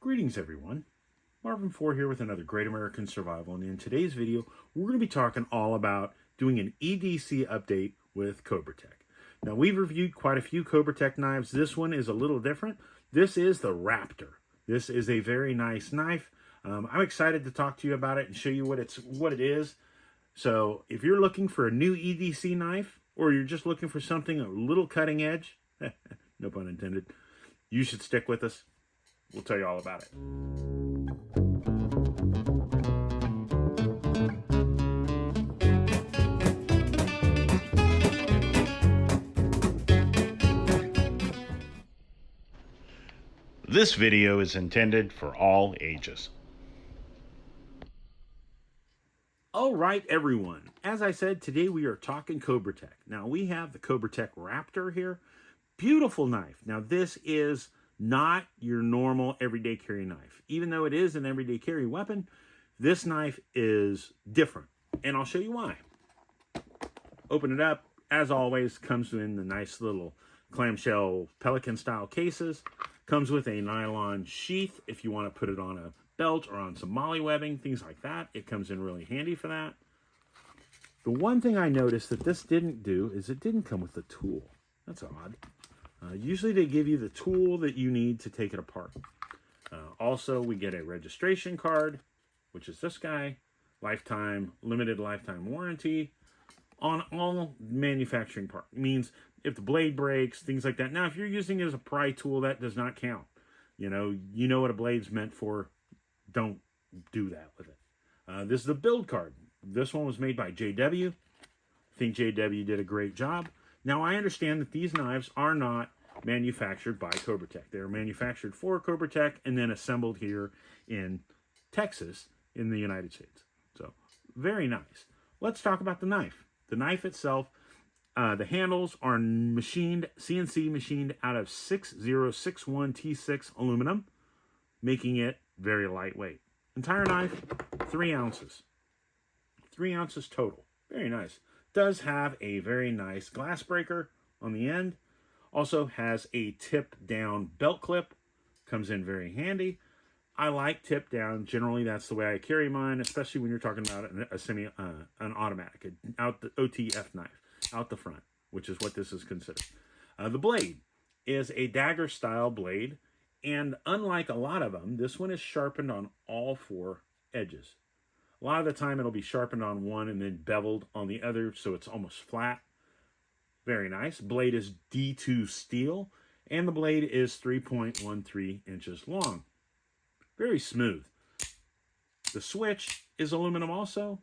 Greetings everyone, Marvin 4 here with another Great American Survival, and in today's video we're going to be talking all about doing an EDC update with CobraTec. Now we've reviewed quite a few CobraTec knives. This one is a little different. This is the Raptor. This is a very nice knife. I'm excited to talk to you about it and show you what it is. So if you're looking for a new EDC knife, or you're just looking for something a little cutting edge, no pun intended, you should stick with us. We'll tell you all about it. This video is intended for all ages. All right, everyone. As I said, today we are talking CobraTec. Now we have the CobraTec Raptor here. Beautiful knife. Now this is not your normal everyday carry knife. Even though it is an everyday carry weapon, this knife is different, and I'll show you why. Open it up. As always, comes in the nice little clamshell pelican style cases. Comes with a nylon sheath if you want to put it on a belt or on some molly webbing, things like that. It comes in really handy for that. The one thing I noticed that this didn't do is it didn't come with a tool. That's odd. Usually they give you the tool that you need to take it apart. Also, we get a registration card, which is this guy, limited lifetime warranty on all manufacturing parts. It means if the blade breaks, things like that. Now, if you're using it as a pry tool, that does not count. You know what a blade's meant for. Don't do that with it. This is the build card. This one was made by JW. I think JW did a great job. Now, I understand that these knives are not manufactured by CobraTec. They're manufactured for CobraTec and then assembled here in Texas in the United States. So, very nice. Let's talk about the knife. The knife itself, the handles are CNC machined out of 6061 T6 aluminum, making it very lightweight. Entire knife, 3 ounces. 3 ounces total. Very nice. Does have a very nice glass breaker on the end. Also has a tip down belt clip. Comes in very handy. I like tip down. Generally, that's the way I carry mine, especially when you're talking about an automatic, the OTF knife, out the front, which is what this is considered. The blade is a Dagger style blade, and unlike a lot of them, this one is sharpened on all 4 edges. A lot of the time it'll be sharpened on one and then beveled on the other, so it's almost flat. Very nice. Blade is D2 steel, and the blade is 3.13 inches long. Very smooth. The switch is aluminum also,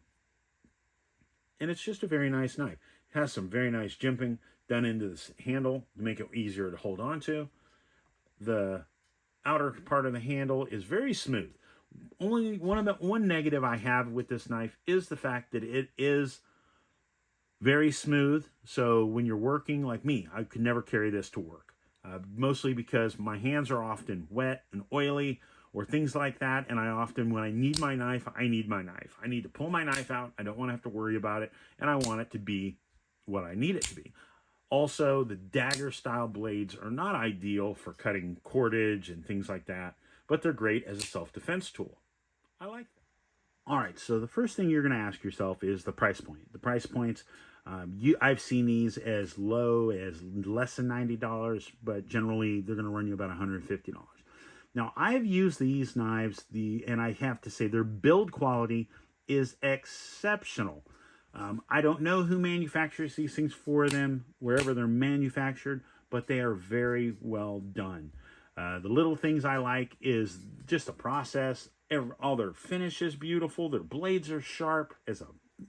and it's just a very nice knife. It has some very nice jimping done into this handle to make it easier to hold on to. The outer part of the handle is very smooth. Only one negative I have with this knife is the fact that it is very smooth. So when you're working like me, I could never carry this to work. Mostly because my hands are often wet and oily or things like that. And when I need my knife, I need my knife. I need to pull my knife out. I don't want to have to worry about it. And I want it to be what I need it to be. Also, the Dagger style blades are not ideal for cutting cordage and things like that, but they're great as a self-defense tool. I like them. All right, so the first thing you're going to ask yourself is the price point. The price points, I've seen these as low as less than $90, but generally they're going to run you about $150. Now, I've used these knives, and I have to say their build quality is exceptional. I don't know who manufactures these things for them, wherever they're manufactured, but they are very well done. The little things I like is just the process. All their finish is beautiful. Their blades are sharp as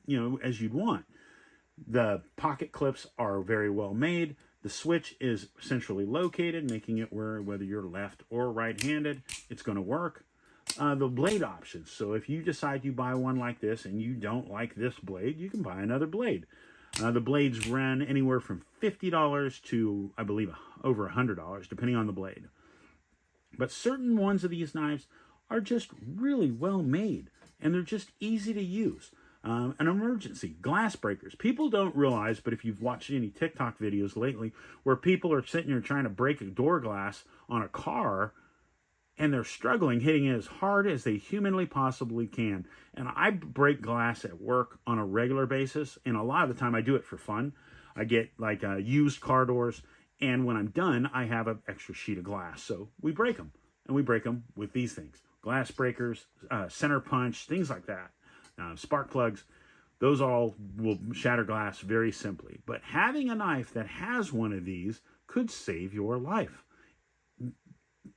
you'd want. The pocket clips are very well made. The switch is centrally located, making it whether you're left or right-handed, it's going to work. The blade options. So if you decide you buy one like this and you don't like this blade, you can buy another blade. The blades run anywhere from $50 to, I believe, over $100, depending on the blade. But certain ones of these knives are just really well made, and they're just easy to use. An emergency, glass breakers. People don't realize, but if you've watched any TikTok videos lately where people are sitting there trying to break a door glass on a car, and they're struggling, hitting it as hard as they humanly possibly can. And I break glass at work on a regular basis, and a lot of the time I do it for fun. I get like used car doors, and when I'm done, I have an extra sheet of glass. So we break them, and we break them with these things. Glass breakers, center punch, things like that. Spark plugs, those all will shatter glass very simply. But having a knife that has one of these could save your life.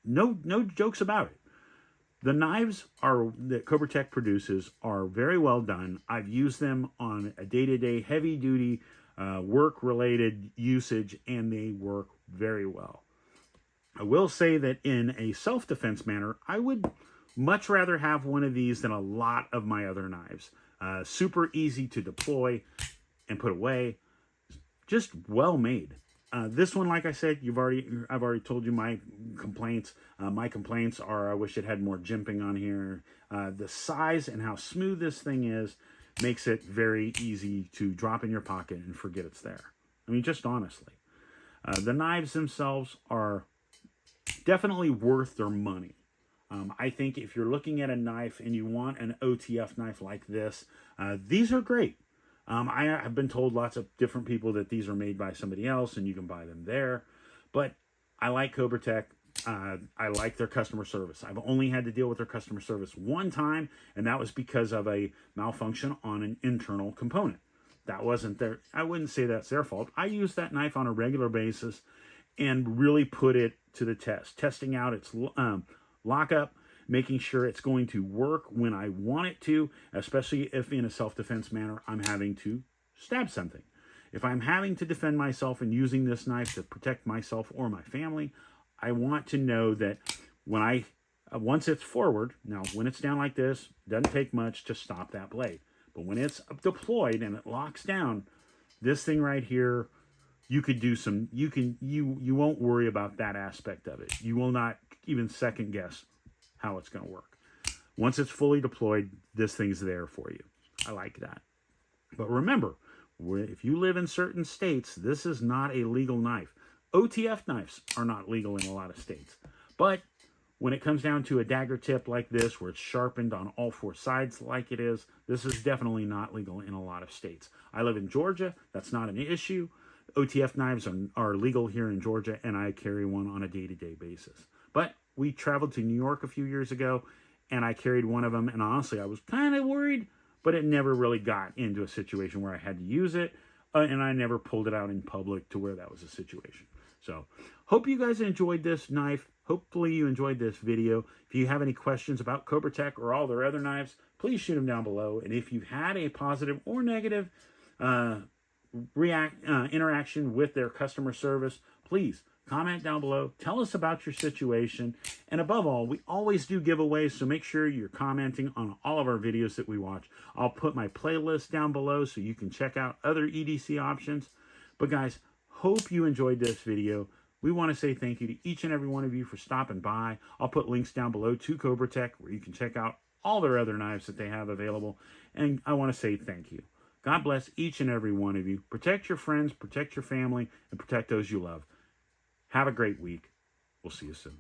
No jokes about it. The knives that CobraTec produces are very well done. I've used them on a day-to-day heavy-duty work-related usage, and they work very well. I will say that in a self-defense manner, I would much rather have one of these than a lot of my other knives. Super easy to deploy and put away. Just well made. This one, like I said, I've already told you my complaints. My complaints are I wish it had more jimping on here. The size and how smooth this thing is makes it very easy to drop in your pocket and forget it's there. I mean, just honestly. The knives themselves are definitely worth their money. I think if you're looking at a knife and you want an OTF knife like this, these are great. I have been told lots of different people that these are made by somebody else and you can buy them there. But I like CobraTec. I like their customer service. I've only had to deal with their customer service one time, and that was because of a malfunction on an internal component. That wasn't their, I wouldn't say that's their fault. I use that knife on a regular basis and really put it to the test, testing out its lockup, making sure it's going to work when I want it to, especially if in a self-defense manner I'm having to stab something. If I'm having to defend myself and using this knife to protect myself or my family, I want to know that when once it's forward, now when it's down like this, it doesn't take much to stop that blade. But when it's deployed and it locks down, this thing right here, you could do some, you won't worry about that aspect of it. You will not even second guess how it's going to work. Once it's fully deployed, this thing's there for you. I like that. But remember, if you live in certain states, this is not a legal knife. OTF knives are not legal in a lot of states. But when it comes down to a dagger tip like this, where it's sharpened on all four sides like it is, this is definitely not legal in a lot of states. I live in Georgia. That's not an issue. OTF knives are legal here in Georgia, and I carry one on a day-to-day basis. But we traveled to New York a few years ago, and I carried one of them, and honestly, I was kind of worried, but it never really got into a situation where I had to use it, and I never pulled it out in public to where that was a situation. So, hope you guys enjoyed this knife. Hopefully you enjoyed this video. If you have any questions about CobraTec or all their other knives, please shoot them down below. And if you've had a positive or negative interaction with their customer service, please comment down below. Tell us about your situation. And above all, we always do giveaways, so make sure you're commenting on all of our videos that we watch. I'll put my playlist down below so you can check out other EDC options. But guys, hope you enjoyed this video. We want to say thank you to each and every one of you for stopping by. I'll put links down below to CobraTec where you can check out all their other knives that they have available. And I want to say thank you. God bless each and every one of you. Protect your friends, protect your family, and protect those you love. Have a great week. We'll see you soon.